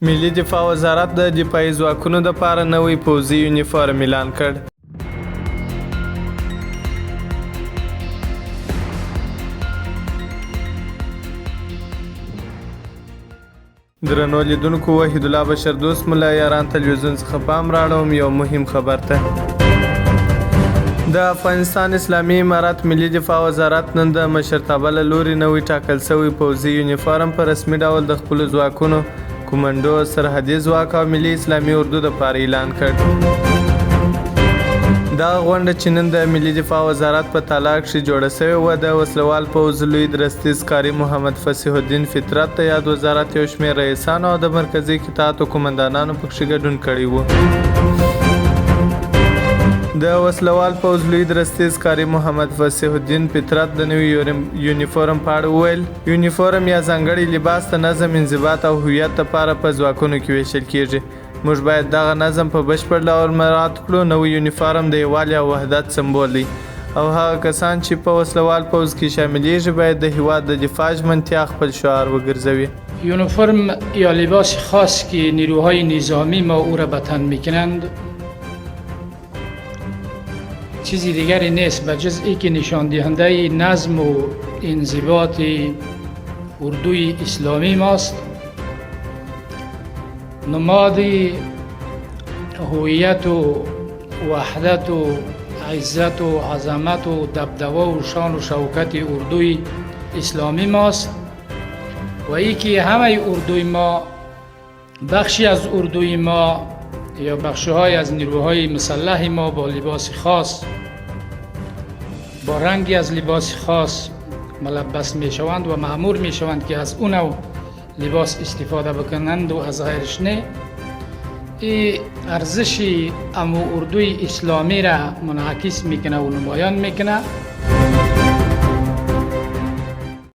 ملي دفاع وزارت د دفاعي ځواکونو دپاره نوی پوځي یونیفورم اعلان کړ. درنو لیدونکو، وحید الله بشردوست ملا یاران تلویزیون څخه پام راړوم یو مهم خبر ته. د افغانستان اسلامي امارت ملي دفاع وزارت نن د مشرتابه له لوري نوی ټاکل شوی پوځي یونیفورم په رسمي ډول د خپلو ځواکونو، کومنډو، سرحدي ځواک او ملي اسلامي اردو دپاره اعلان کړ. دغه غونډه چې نن د ملي دفاع وزارت په تالار کښې جوړه شوې وه، د وسلوال پوځ لوی درستیز کاري محمد فصیح الدین فطرت د یاد وزارت یو شمېر رئیسانو او د مرکزي قطاعتو قومندانانو پکښې ګډون کړی و. د وسلوال پوځ لوی درستیز کاري محمد فصیح الدین فطرت د نوي یونیفورم په اړه وویل: یونیفورم یا ځانګړی لباس د نظم، انضباط او هویت لپاره په ځواکونو کې ویشل کیږي. موږ باید دغه نظم په بشپړ ډول مراعات کړو. نوی یونیفورم د یووالي او وحدت سمبول دی او هغه کسان چې په وسلوال پوځ کې شاملیږي باید د هیواد د دفاع ژمنتیا خپل شعار وګرځوي. یونیفرم یا لباس خاص که نیروهای نظامی ما او را به تن میکنند چیزی دیگری نیست به جز ای که نشان دهنده نظم و انضباط اردوی اسلامی ماست، نماد هویت و وحدت و عزت و عظمت و دبدبه و شان و شوکت اردوی اسلامی ماست و ای که همه اردوی ما، بخشی از اردوی ما یا بخش‌های از نیروهای مسلح ما با لباس خاص، با رنگی از لباس خاص ملبس می شوند و مأمور می شوند که از اون نوع لباس استفاده بکنند و از غیرش نه. این ارزش امو اردوی اسلامی را منعکس میکنه و نمایان میکنه.